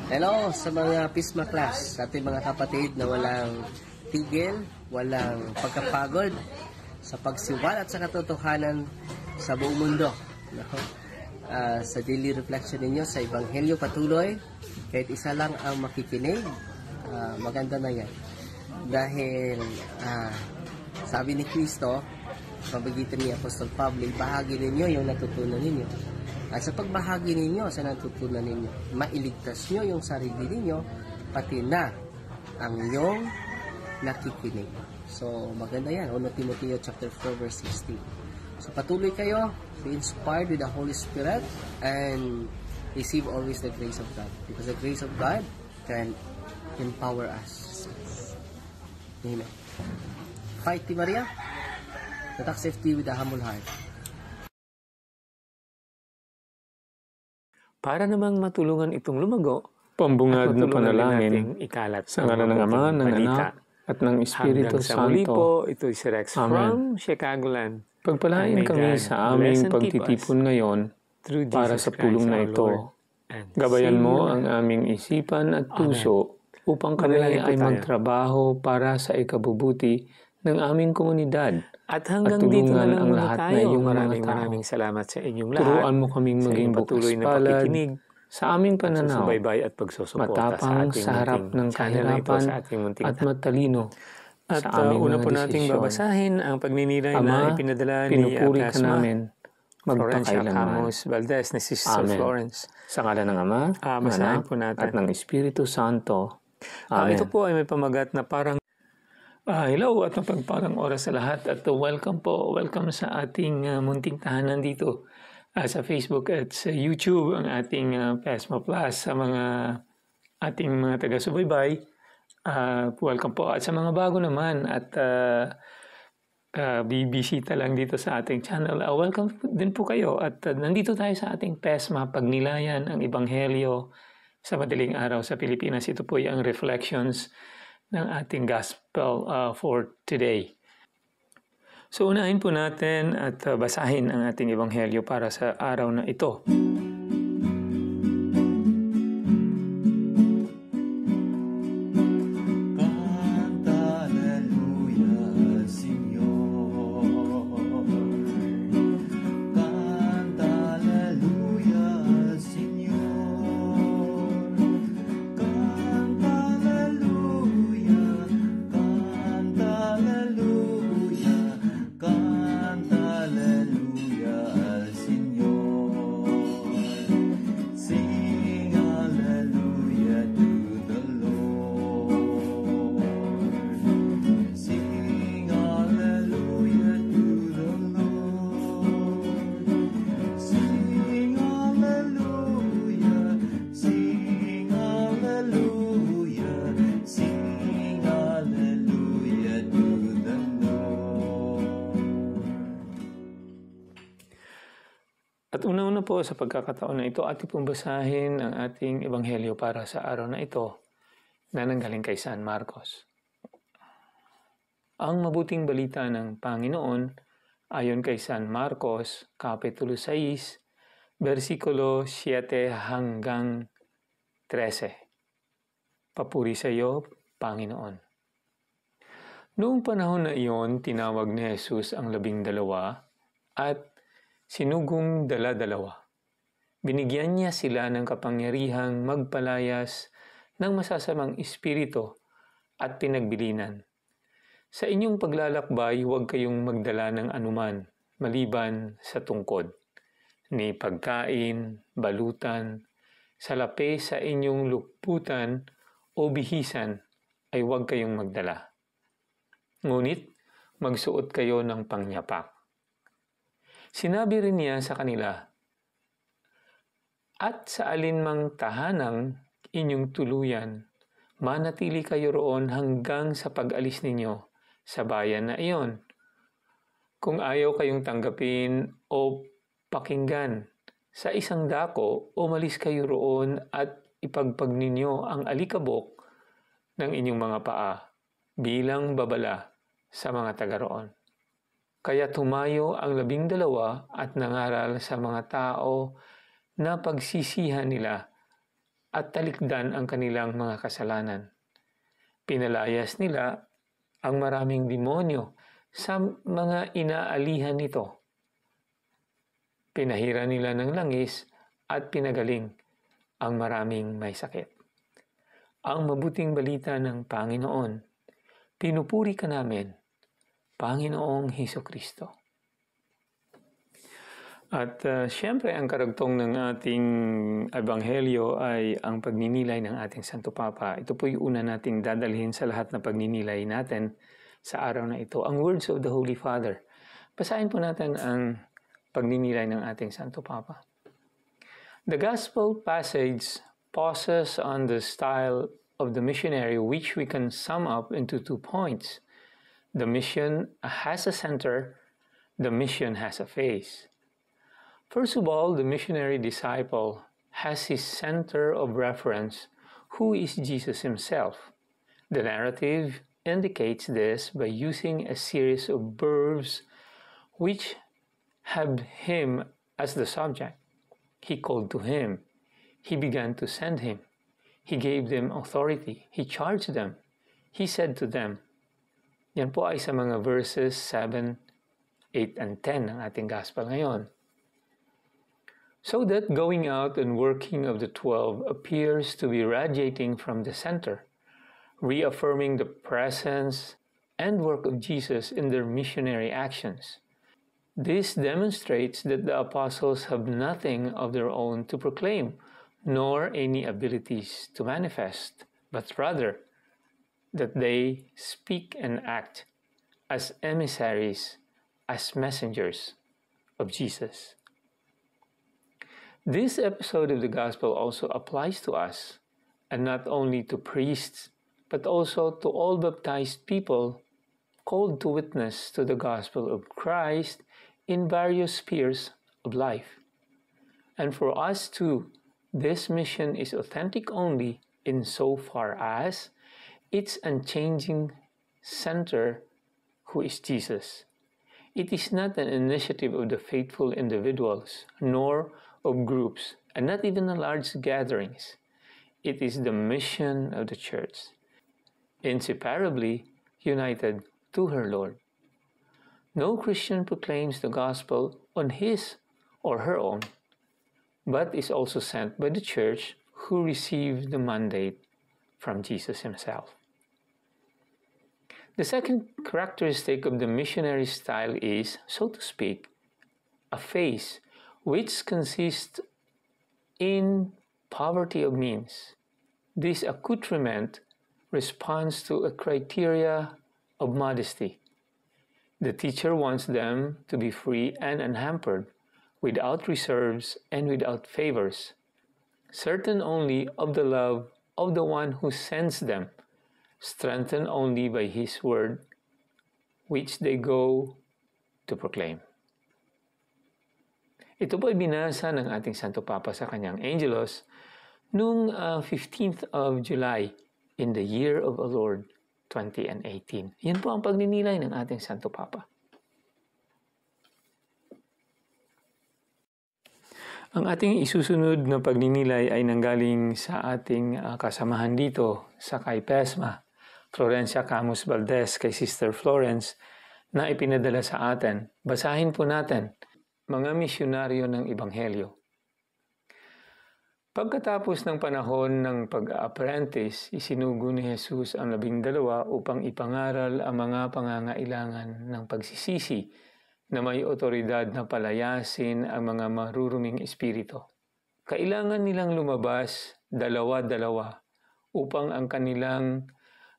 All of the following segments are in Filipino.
Hello sa mga Pisma class, sa ating mga kapatid na walang tigil, walang pagkapagod sa pagsiwal at sa katotohanan sa buong mundo. No? Sa daily reflection ninyo sa Ebanghelyo patuloy, kahit isa lang ang makikinig, maganda na yan. Dahil sabi ni Kristo, pamagitan ni Apostol Pablo, bahagi ninyo yung natutunan ninyo. At sa pagbahagi ninyo sa natutunan ninyo, mailigtas nyo yung sarili ninyo, pati na ang iyong nakikinig. So, maganda yan. 1 Timoteo chapter 4, verse 16. So, patuloy kayo, be inspired with the Holy Spirit, and receive always the grace of God. Because the grace of God can empower us. Amen. Fight, Maria. Attack safety with a humble heart. Para namang matulungan itong lumago, pambungad na nating panalangin ikalat sa ngalan ng Ama, ng Anak, at ng Espiritu Hanggang sa muli Santo. po, ito si Rex Amen. from Chicagoland. Pagpalain And may kami God sa bless aming and keep pagtitipon ngayon through para Jesus sa pulong Christ, na our ito. Lord and Gabayan mo Savior. ang aming isipan at puso upang kami Manalangin po ay tayo. magtrabaho para sa ikabubuti ng aming komunidad. At hanggang At dito na tulungan lang ang muna lahat tayo. na iyong mga Maraming tao. salamat sa inyong lahat. Turuan mo kaming sa maging inyong bukas patuloy na palad pakikinig sa aming at pananaw, susubaybay at pagsusuporta matapang sa ating sa harap munting ng channel na ito, kahirapan sa ating munting at matalino At sa aming una mga po nating desisyon. babasahin ang pagninilay na Ama, ipinadala ni pinupuri ka Plasma namin Florencia magpakailanman. Camus Valdez ni Sister Amen. Florence. Sa ngalan ng Ama, ng Basahin Anak, po natin. at ng Espiritu Santo. Amen. Ito po ay may pamagat na parang hello at mapagpalang oras sa lahat at welcome po. Welcome sa ating munting tahanan dito sa Facebook at sa YouTube, ang ating Plasma Plus, sa mga ating mga taga-subaybay. Welcome po. At sa mga bago naman at bibisita lang dito sa ating channel, welcome din po kayo. At nandito tayo sa ating PESMA, pagnilayan ang Ebanghelyo sa madaling araw sa Pilipinas. Ito po yung reflections ng ating gospel for today. So unahin po natin at basahin ang ating Ebanghelyo para sa araw na ito. At una-una po sa pagkakataon na ito, ating pong basahin ang ating Ebanghelyo para sa araw na ito na nanggaling kay San Marcos. Ang mabuting balita ng Panginoon ayon kay San Marcos, Kapitulo 6, versikulo 7 hanggang 13. Papuri sa iyo, Panginoon. Noong panahon na iyon, tinawag ni Jesus ang 12 at sinugong dala-dalawa. Binigyan niya sila ng kapangyarihang magpalayas ng masasamang espiritu at pinagbilinan. Sa inyong paglalakbay, huwag kayong magdala ng anuman, maliban sa tungkod, ni pagkain, balutan, salapi sa inyong luputan o bihisan ay huwag kayong magdala. Ngunit, magsuot kayo ng pangyapak. Sinabi rin niya sa kanila, at sa alinmang tahanang inyong tuluyan, manatili kayo roon hanggang sa pag-alis ninyo sa bayan na iyon. Kung ayaw kayong tanggapin o pakinggan sa isang dako, umalis kayo roon at ipagpag ninyo ang alikabok ng inyong mga paa bilang babala sa mga taga roon. Kaya tumayo ang 12 at nangaral sa mga tao na pagsisihan nila at talikdan ang kanilang mga kasalanan. Pinalayas nila ang maraming demonyo sa mga inaalihan nito. Pinahira nila ng langis at pinagaling ang maraming may sakit. Ang mabuting balita ng Panginoon, pinupuri ka namin, Panginoong Hesukristo. At siyempre, ang karagtong ng ating ebanghelyo ay ang pagninilay ng ating Santo Papa. Ito po yung una nating dadalhin sa lahat na pagninilay natin sa araw na ito. Ang words of the Holy Father. Basahin po natin ang pagninilay ng ating Santo Papa. The Gospel passage pauses on the style of the missionary, which we can sum up into 2 points. The mission has a center, the mission has a face. First of all, the missionary disciple has his center of reference, who is Jesus himself. The narrative indicates this by using a series of verbs which have him as the subject. He called to him. He began to send him. He gave them authority. He charged them. He said to them. Yan po ay sa mga verses 7, 8, and 10 ng ating gospel ngayon. So that going out and working of the 12 appears to be radiating from the center, reaffirming the presence and work of Jesus in their missionary actions. This demonstrates that the apostles have nothing of their own to proclaim, nor any abilities to manifest, but rather that they speak and act as emissaries, as messengers of Jesus. This episode of the Gospel also applies to us, and not only to priests, but also to all baptized people called to witness to the Gospel of Christ in various spheres of life. And for us too, this mission is authentic only insofar as its unchanging center, who is Jesus. It is not an initiative of the faithful individuals, nor of groups, and not even the large gatherings. It is the mission of the Church, inseparably united to her Lord. No Christian proclaims the gospel on his or her own, but is also sent by the Church, who received the mandate from Jesus himself. The second characteristic of the missionary style is, so to speak, a face, which consists in poverty of means. This accoutrement responds to a criteria of modesty. The teacher wants them to be free and unhampered, without reserves and without favors, certain only of the love of the one who sends them, strengthened only by his word, which they go to proclaim. Ito po ay binasa ng ating Santo Papa sa kanyang Angelos noong 15th of July in the year of our Lord 2018. Yan po ang pagninilay ng ating Santo Papa. Ang ating isusunod na pagninilay ay nanggaling sa ating kasamahan dito sa kay PESMA, Florencia Camus Valdez, kay Sister Florence, na ipinadala sa atin. Basahin po natin. Mga misyonaryo ng Ebanghelyo. Pagkatapos ng panahon ng pag-apprentice, isinugo ni Jesus ang 12 upang ipangaral ang mga pangangailangan ng pagsisisi na may otoridad na palayasin ang mga maruruming espiritu. Kailangan nilang lumabas dalawa-dalawa upang ang kanilang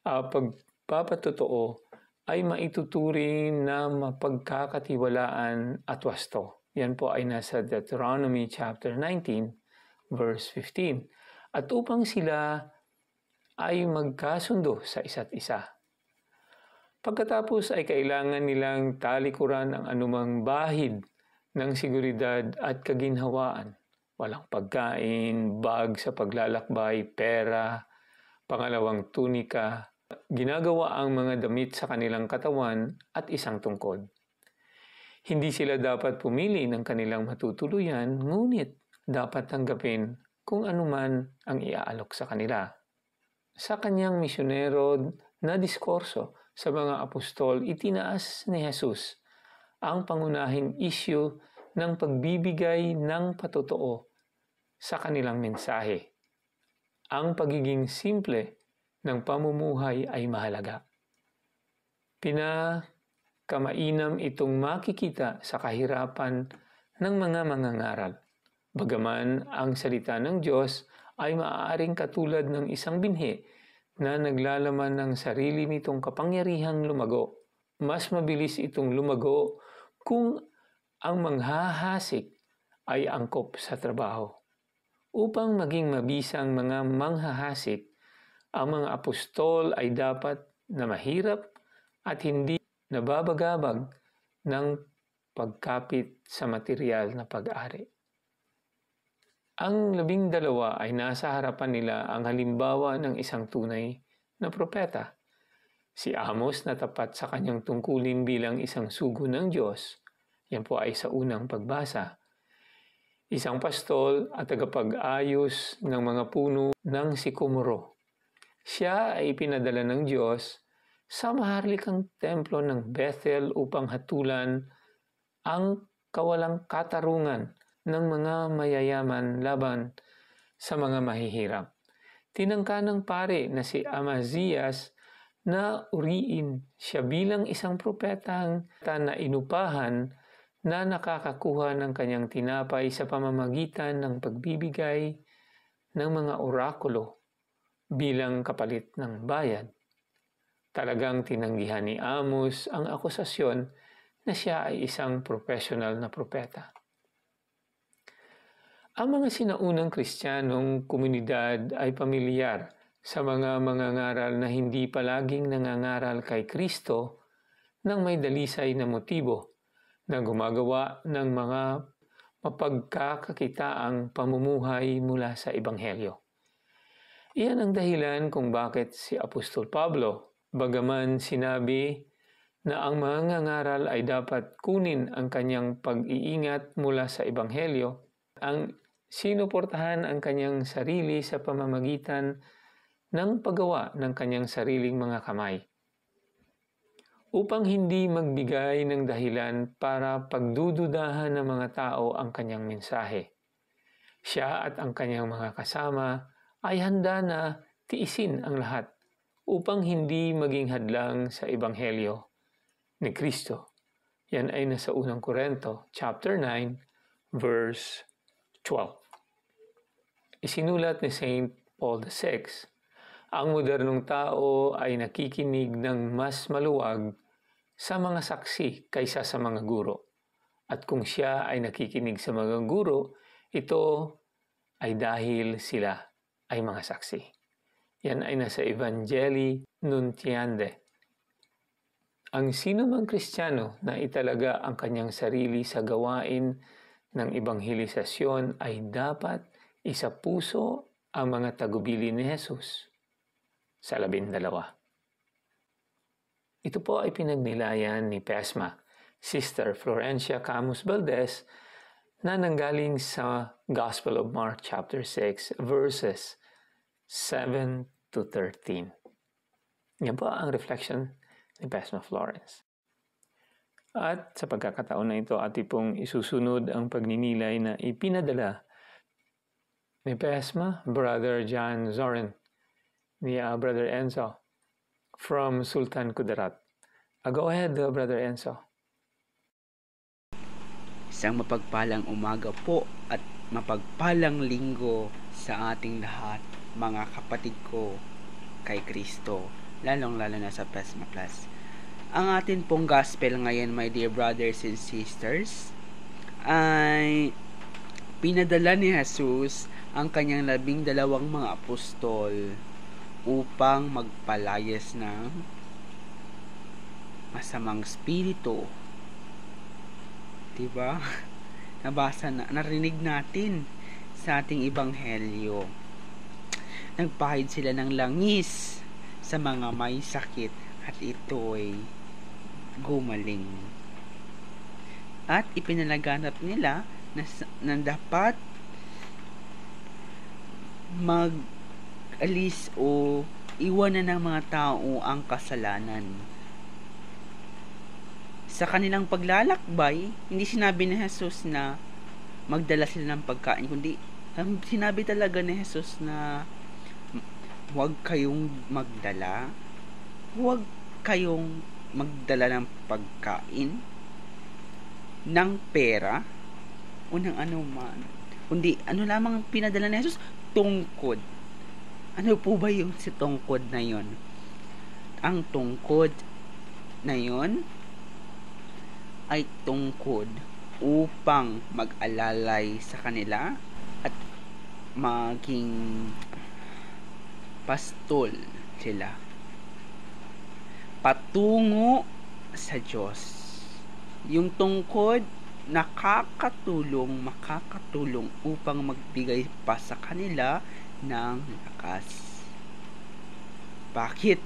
pagpapatotoo ay maituturing na mapagkakatiwalaan at wasto. Yan po ay nasa Deuteronomy chapter 19, verse 15. At upang sila ay magkasundo sa isa't isa. Pagkatapos ay kailangan nilang talikuran ang anumang bahid ng seguridad at kaginhawaan. Walang pagkain, bag sa paglalakbay, pera, pangalawang tunika, ginagawa ang mga damit sa kanilang katawan at isang tungkod. Hindi sila dapat pumili ng kanilang matutuluyan, ngunit dapat tanggapin kung anuman ang iaalok sa kanila. Sa kanyang misyonero na diskurso sa mga apostol, itinaas ni Jesus ang pangunahing isyu ng pagbibigay ng patotoo sa kanilang mensahe. Ang pagiging simple ng pamumuhay ay mahalaga. Pinakamainam itong makikita sa kahirapan ng mga mangangaral. Bagaman ang salita ng Diyos ay maaaring katulad ng isang binhi na naglalaman ng sarili nitong kapangyarihang lumago. Mas mabilis itong lumago kung ang manghahasik ay angkop sa trabaho. Upang maging mabisang mga manghahasik, ang mga apostol ay dapat na mahirap at hindi nababagabag ng pagkapit sa material na pag-ari. Ang 12 ay nasa harapan nila ang halimbawa ng isang tunay na propeta. Si Amos na tapat sa kanyang tungkulin bilang isang sugo ng Diyos. Yan po ay sa unang pagbasa. Isang pastol at tagapag-ayos ng mga puno ng sikomoro. Siya ay pinadala ng Diyos sa maharlikang templo ng Bethel upang hatulan ang kawalang katarungan ng mga mayayaman laban sa mga mahihirap. Tinangka ng pare na si Amazias na uriin siya bilang isang propetang na inupahan na nakakakuha ng kanyang tinapay sa pamamagitan ng pagbibigay ng mga orakulo bilang kapalit ng bayad. Talagang tinanggihan ni Amos ang akusasyon na siya ay isang professional na propeta. Ang mga sinaunang Kristiyanong komunidad ay pamilyar sa mga mangangaral na hindi palaging nangangaral kay Kristo ng may dalisay na motibo na gumagawa ng mga mapagkakakitaang pamumuhay mula sa Ebanghelyo. Iyan ang dahilan kung bakit si Apostol Pablo, bagaman sinabi na ang mangangaral ay dapat kunin ang kanyang pag-iingat mula sa Ebanghelyo, ang sinuportahan ang kanyang sarili sa pamamagitan ng paggawa ng kanyang sariling mga kamay, upang hindi magbigay ng dahilan para pagdududahan ng mga tao ang kanyang mensahe. Siya at ang kanyang mga kasama ay handa na tiisin ang lahat upang hindi maging hadlang sa Ebanghelyo ni Kristo. Yan ay nasa unang Korinto, chapter 9, verse 12. Isinulat ni St. Paul VI, ang modernong tao ay nakikinig ng mas maluwag sa mga saksi kaysa sa mga guro. At kung siya ay nakikinig sa mga guro, ito ay dahil sila ay mga saksi. Yan ay nasa Evangelii Nuntiande. Ang sinumang Kristiyano na italaga ang kanyang sarili sa gawain ng ebanghelisasyon ay dapat isapuso ang mga tagubili ni Jesus sa 12. Ito po ay pinagnilayan ni Pesma, Sister Florencia Camus Valdez, na nanggaling sa Gospel of Mark chapter 6 verses 7 to 13. Yan po ang reflection ni Pesma Florence. At sa pagkakataon na ito, ating pong isusunod ang pagninilay na ipinadala ni Pesma, Brother John Zorin, ni Brother Enzo, from Sultan Kudarat. Go ahead, Brother Enzo. Isang mapagpalang umaga po at mapagpalang linggo sa ating lahat, mga kapatid ko kay Kristo, lalong-lalo na sa Pesma Plus. Ang atin pong gospel ngayon, my dear brothers and sisters, ay pinadala ni Jesus ang kanyang 12 mga apostol upang magpalayas ng masamang spirito. Diba? Narinig natin sa ating ebanghelyo. Nagpahid sila ng langis sa mga may sakit at ito'y gumaling. At ipinalaganap nila na dapat mag-alis o iwanan ng mga tao ang kasalanan. Sa kanilang paglalakbay, hindi sinabi ni Jesus na magdala sila ng pagkain, kundi sinabi talaga ni Jesus na huwag kayong magdala, huwag kayong magdala ng pagkain, ng pera, o ng ano man. Kundi ano lamang pinadala ni Jesus? Tungkod. Ano po ba yung si tungkod na yon? Ang tungkod na yon ay tungkod upang mag-alalay sa kanila at maging pastol sila patungo sa Diyos. Yung tungkod makakatulong upang magbigay pa sa kanila ng lakas. Bakit?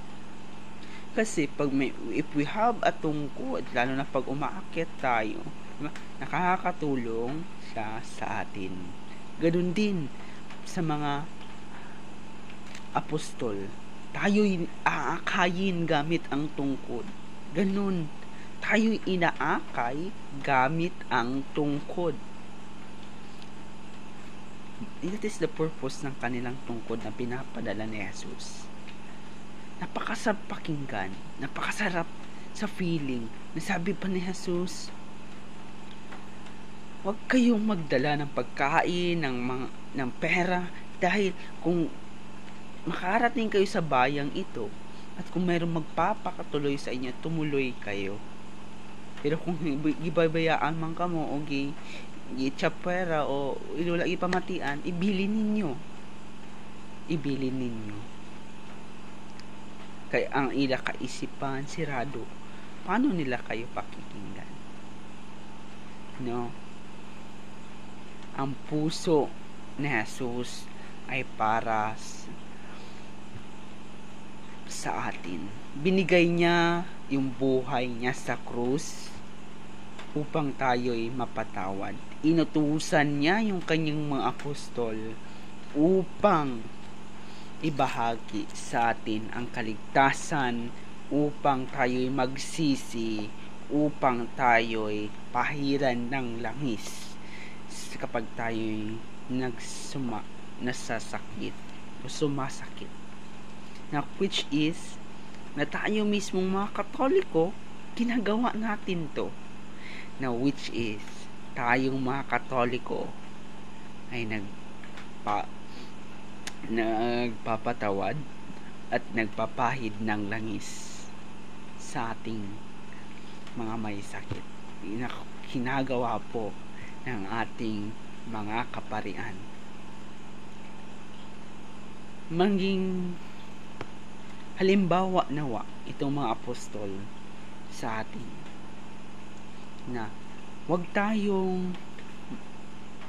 Kasi if we have a tungkod, lalo na pag umaakyat tayo, nakakatulong siya sa atin. Ganun din sa mga apostol. Tayo'y aakayin gamit ang tungkod. Ganun. Tayo'y inaakay gamit ang tungkod. That is the purpose ng kanilang tungkod na pinapadala ni Jesus. Napakasarap pakinggan, napakasarap sa feeling. Nasabi pa ni Jesus, huwag kayong magdala ng pagkain, ng pera, dahil kung makarating kayo sa bayang ito, at kung mayroong magpapakatuloy sa inyo, tumuloy kayo. Pero kung ibabayaan man ka mo, o pera, o ipamatian, ibilin ninyo. Kaya ang ila kaisipan sirado, paano nila kayo pakikinggan? No? Ang puso ni Jesus ay para sa atin. Binigay niya yung buhay niya sa krus upang tayo'y mapatawad. Inutusan niya yung kanyang mga apostol upang ibahagi sa atin ang kaligtasan, upang tayo'y magsisi, upang tayo'y pahiran ng langis kapag tayo'y nasasakit o sumasakit. Now, which is na tayo mismong mga Katoliko, ginagawa natin to. Now, which is tayong mga Katoliko ay nagpapatawad at nagpapahid ng langis sa ating mga may sakit. Kinagawa po ng ating mga kaparian. Maging halimbawa nawa itong mga apostol sa atin na huwag tayong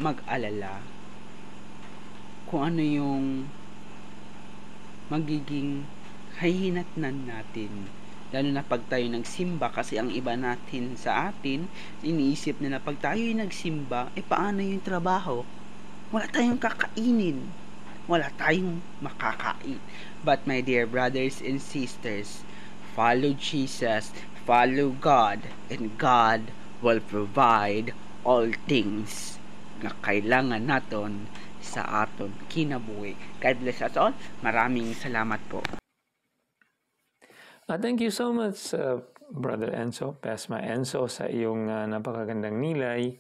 mag-alala kung ano yung magiging kahinatnan natin, lalo na pag tayo nagsimba. Kasi ang iba natin sa atin, iniisip nila pag tayo nagsimba, paano yung trabaho? Wala tayong kakainin, wala tayong makakain. But my dear brothers and sisters, follow Jesus, follow God, and God will provide all things na kailangan natin sa aton kinabuhi. God bless us all. Maraming salamat po. Thank you so much, Brother Enzo, Pesma Enzo, sa iyong napakagandang nilay.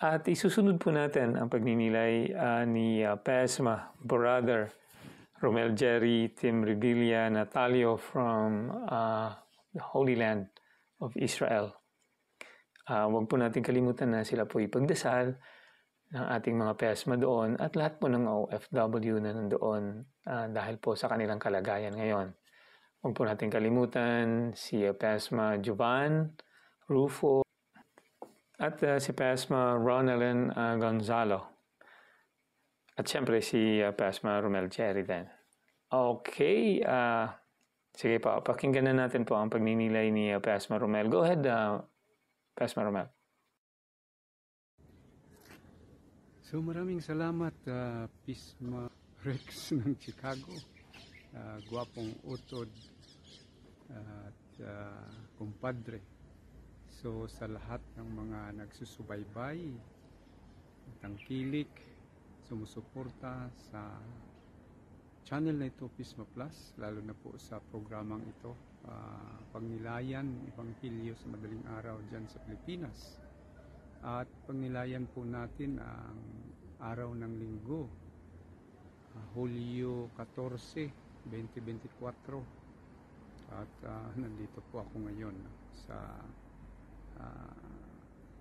At isusunod po natin ang pagninilay ni Pesma, Brother Romel Jerry, Tim Revilla, Natalio from the Holy Land of Israel. Huwag po natin kalimutan na sila po ipagdasal ng ating mga PESMA doon at lahat po ng OFW na nandoon dahil po sa kanilang kalagayan ngayon. Huwag po natin kalimutan si PESMA Jovan Rufo at si PESMA Ronalyn Gonzalo. At syempre si PESMA Romel Jerry din. Okay, sige po, pakinggan na natin po ang pagninilay ni PESMA Romel. Go ahead, PESMA Romel. So maraming salamat, PESMA Rex ng Chicago, gwapong utod at kumpadre. So sa lahat ng mga nagsusubaybay, tangkilik, sumusuporta sa channel na ito, Pisma Plus, lalo na po sa programang ito, pagnilayan, Ebanghelyo sa madaling araw dyan sa Pilipinas. At pagnilayan po natin ang araw ng linggo, Hulyo 14, 2024. At nandito po ako ngayon sa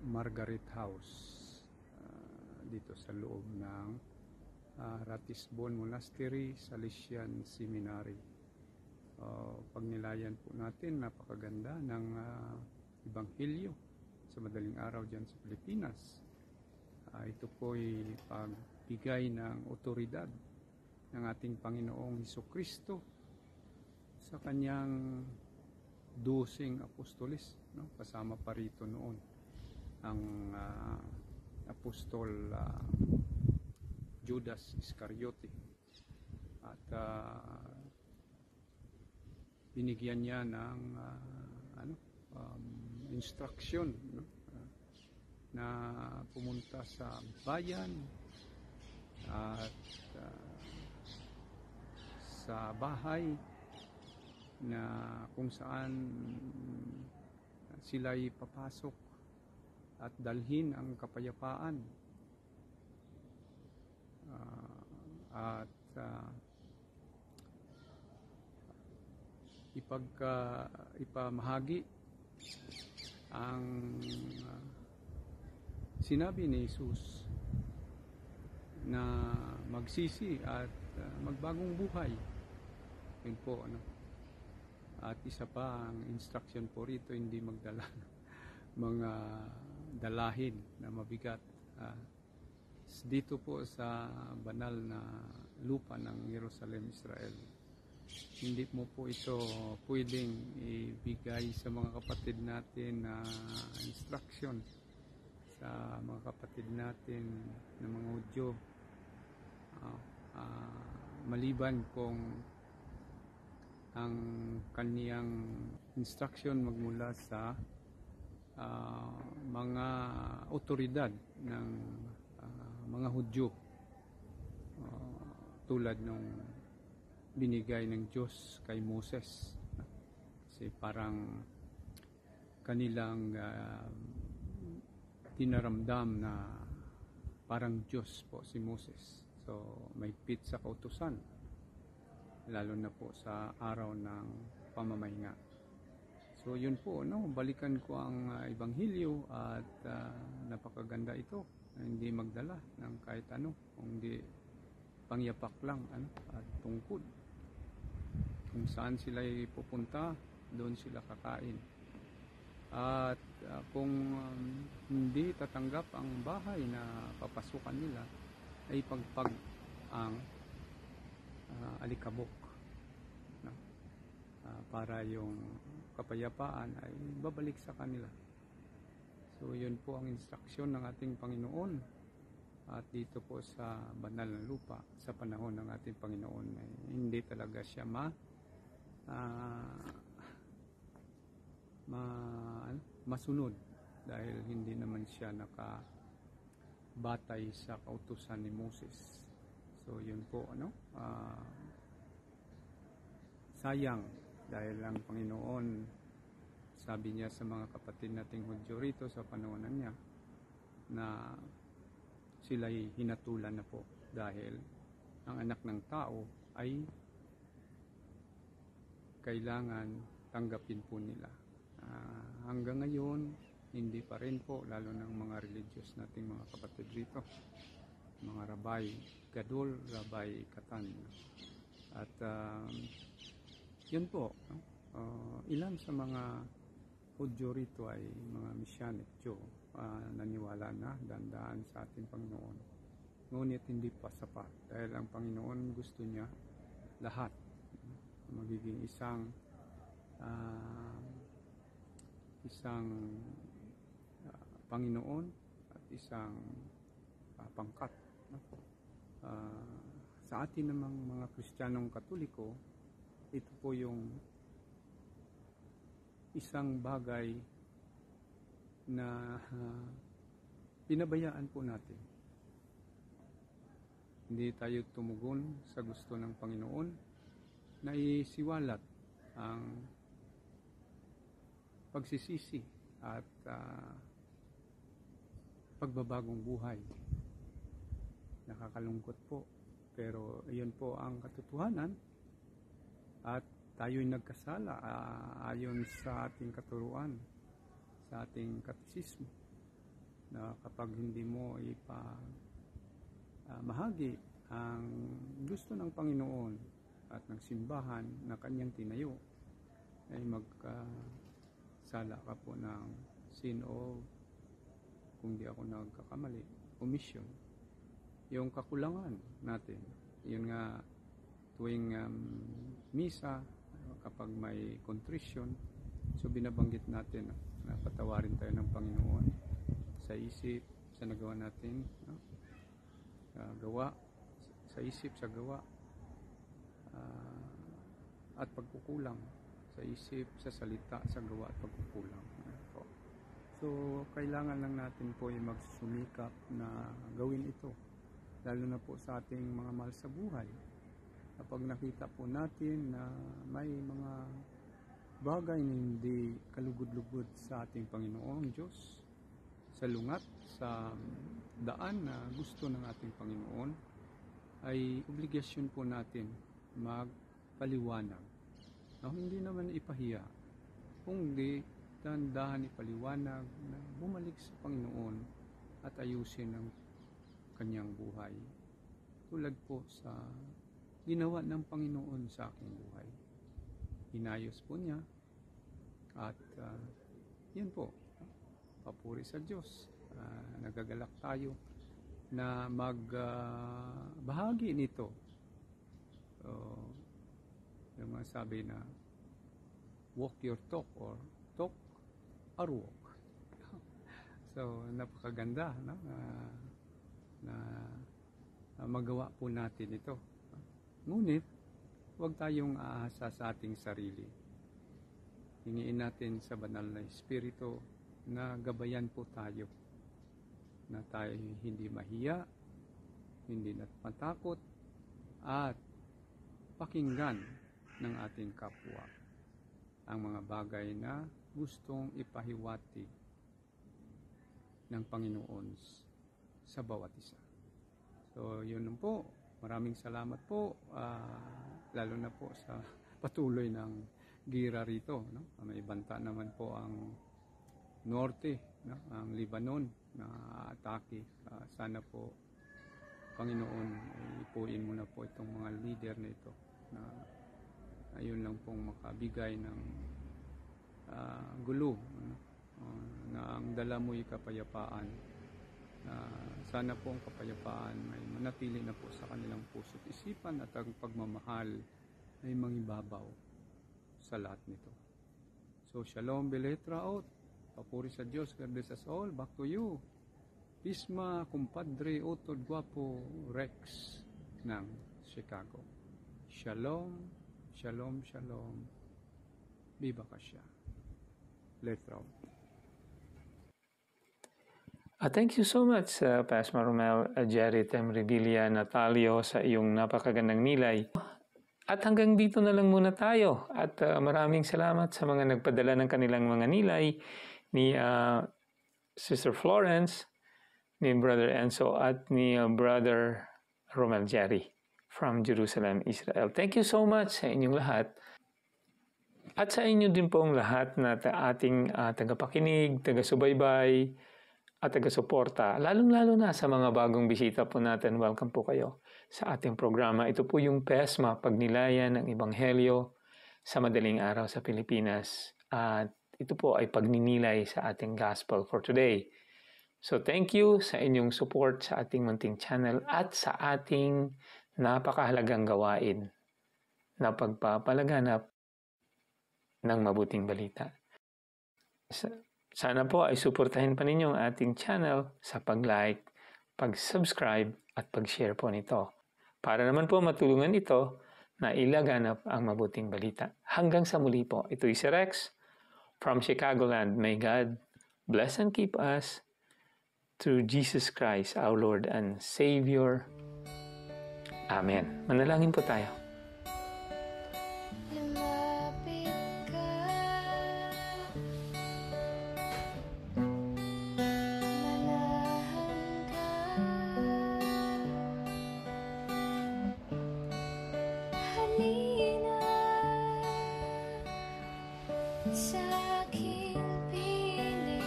Margaret House, dito sa loob ng Ratisbon Monastery, Salesian Seminary. Pagnilayan po natin, napakaganda ng Ebanghelyo sa madaling araw dyan sa Pilipinas. Ito po ay pagbigay ng otoridad ng ating Panginoong Hesukristo sa kanyang 12 apostoles, no? Kasama pa rito noon ang apostol Judas Iscariote, at binigyan niya ng instruction, no? Na pumunta sa bayan at sa bahay na kung saan sila'y papasok at dalhin ang kapayapaan at ipamahagi ang sinabi ni Jesus na magsisi at magbagong buhay. Yun po, ano. At isa pa ang instruction po rito, hindi magdala mga dalahin na mabigat. Dito po sa banal na lupa ng Jerusalem, Israel, hindi mo po ito pwedeng ibigay sa mga kapatid natin na instruction, sa mga kapatid natin na mga Hudyo, maliban kung ang kaniyang instruction magmula sa mga otoridad ng mga Hudyo, tulad nung binigay ng Diyos kay Moses. Kasi parang kanilang dinaramdam na parang Diyos po si Moses. So may pit sa kautusan, lalo na po sa araw ng pamamahinga. So yun po, no? Balikan ko ang Ebanghelyo at napakaganda ito. Hindi magdala ng kahit ano, kung di pangyapak lang, ano, at tungkod. Kung saan sila pupunta, doon sila kakain. At kung hindi tatanggap ang bahay na papasukan nila, ay pagpag ang alikabok, no? Para yung kapayapaan ay babalik sa kanila. So yun po ang instruksyon ng ating Panginoon. At dito po sa banal na lupa, sa panahon ng ating Panginoon, ay hindi talaga siya masunod, dahil hindi naman siya nakabatay sa kautusan ni Moses. So yun po, ano, sayang, dahil ang Panginoon, sabi niya sa mga kapatid nating Hudyo rito sa panahon niya, na sila'y hinatulan na po, dahil ang anak ng tao ay kailangan tanggapin po nila. Hanggang ngayon, hindi pa rin po, lalo ng mga religious nating mga kapatid rito, mga Rabay Gadol, Rabay Katan. At yun po, no? Ilan sa mga Hudyo rito ay mga Messianic Jew, naniwala na dandaan sa ating Panginoon. Ngunit hindi pa sapat, dahil ang Panginoon gusto niya lahat magiging isang Panginoon at isang pangkat, no? sa atin namang mga Kristiyanong Katoliko, ito po yung isang bagay na pinabayaan po natin. Hindi tayo tumugon sa gusto ng Panginoon na isiwalat ang pagsisisi at pagbabagong buhay. Nakakalungkot po, pero iyon po ang katotohanan at tayo'y nagkasala ayon sa ating katuruan, sa ating katisismo, na kapag hindi mo mahagi ang gusto ng Panginoon at ng simbahan na kanyang tinayo, ay magkasala ka po ng sin o, kung di ako nagkakamali, omission. Yung kakulangan natin, yun nga tuwing misa, kapag may contrition, so binabanggit natin na patawarin tayo ng Panginoon sa isip, sa nagawa natin, no? Gawa, sa isip, sa gawa, at pagkukulang sa isip, sa salita, sa gawa at pagkukulang. So kailangan lang natin po ay magsumikap na gawin ito, lalo na po sa ating mga mahal sa buhay. Kapag nakita po natin na may mga bagay na hindi kalugod-lugod sa ating Panginoong Diyos, sa lungat, sa daan na gusto ng ating Panginoon, ay obligasyon po natin magpaliwanag. No, hindi naman ipahiya, kundi dahan-dahan ipaliwanag na bumalik sa Panginoon at ayusin ang kanyang buhay. Tulad po sa ginawa ng Panginoon sa aking buhay. Inayos po niya at yan po, papuri sa Diyos. Nagagalak tayo na magbahagi nito. Yung mga sabi na walk your talk or talk or walk. So napakaganda, no? Na magawa po natin ito. Ngunit huwag tayong aasa sa ating sarili. Hingiin natin sa banal na Espiritu na gabayan po tayo, na tayo hindi mahiya, hindi matakot, at pakinggan ng ating kapwa ang mga bagay na gustong ipahiwatig ng Panginoon sa bawat isa. So yun po, maraming salamat po, lalo na po sa patuloy ng gira rito, no? May banta naman po ang norte, no? Ang Lebanon na atake. Sana po Panginoon, ipuin mo na po itong mga leader na ito, na ayun lang pong makabigay ng gulo, ano? Na ang dala mo'y kapayapaan. Sana po ang kapayapaan ay manatili na po sa kanilang puso't isipan, at ang pagmamahal ay mangibabaw sa lahat nito. So shalom Beletraot, papuri sa Diyos, God bless us all. Back to you, Pisma Kumpadre Otod Guapo Rex ng Chicago. Shalom, shalom, shalom. Viva Kasya. Beletraot. Thank you so much, Pastor Romel, Jerry, Temrevilla, Natalio, sa iyong napakagandang nilay. At hanggang dito na lang muna tayo. At maraming salamat sa mga nagpadala ng kanilang mga nilay, ni Sister Florence, ni Brother Enzo, at ni Brother Romel Jerry from Jerusalem, Israel. Thank you so much sa inyong lahat. At sa inyo din pong lahat na ating tagapakinig, taga-subaybay, at taga-suporta, lalong-lalo na sa mga bagong bisita po natin. Welcome po kayo sa ating programa. Ito po yung PESMA, Pagnilayan ng Ebanghelyo sa Madaling Araw sa Pilipinas. At ito po ay pagninilay sa ating Gospel for today. So thank you sa inyong support sa ating munting channel at sa ating napakahalagang gawain na pagpapalaganap ng mabuting balita. Sana po ay suportahin pa ninyo ang ating channel sa pag-like, pag-subscribe at pag-share po nito para naman po matulungan ito na ilaganap ang mabuting balita. Hanggang sa muli po, ito si Rex from Chicagoland. May God bless and keep us through Jesus Christ, our Lord and Savior. Amen. Manalangin po tayo. Lumapit ka, manahan ka, halina sa aking piling,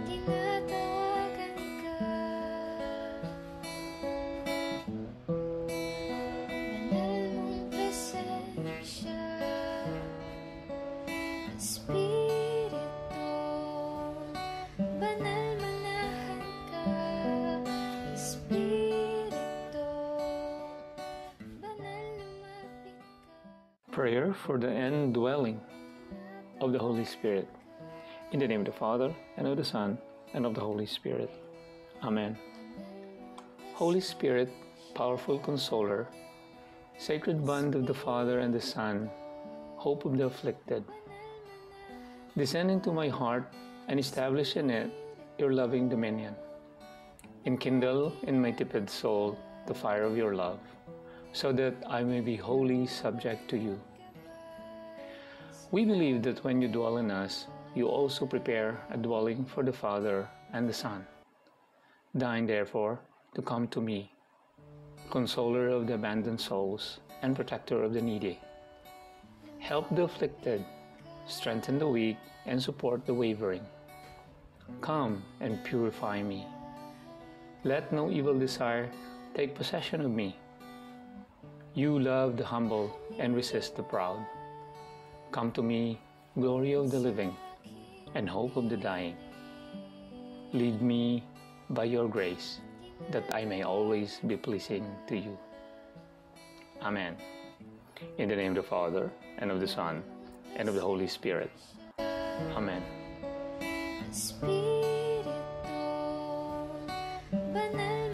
tinatawagan ka. Banal mong presensya, Espiritu, banal manahan ka, Espiritu, banal lumapit ka. Prayer for the indwelling of the Holy Spirit. In the name of the Father, and of the Son, and of the Holy Spirit. Amen. Holy Spirit, powerful consoler, sacred bond of the Father and the Son, hope of the afflicted, descend into my heart and establish in it your loving dominion. Enkindle in my tepid soul the fire of your love, so that I may be wholly subject to you. We believe that when you dwell in us, you also prepare a dwelling for the Father and the Son. Deign, therefore, to come to me, consoler of the abandoned souls and protector of the needy. Help the afflicted, strengthen the weak, and support the wavering. Come and purify me. Let no evil desire take possession of me. You love the humble and resist the proud. Come to me, glory of the living, and hope of the dying. Lead me by your grace, that I may always be pleasing to you. Amen. In the name of the Father, and of the Son, and of the Holy Spirit. Amen. Espiritu, banal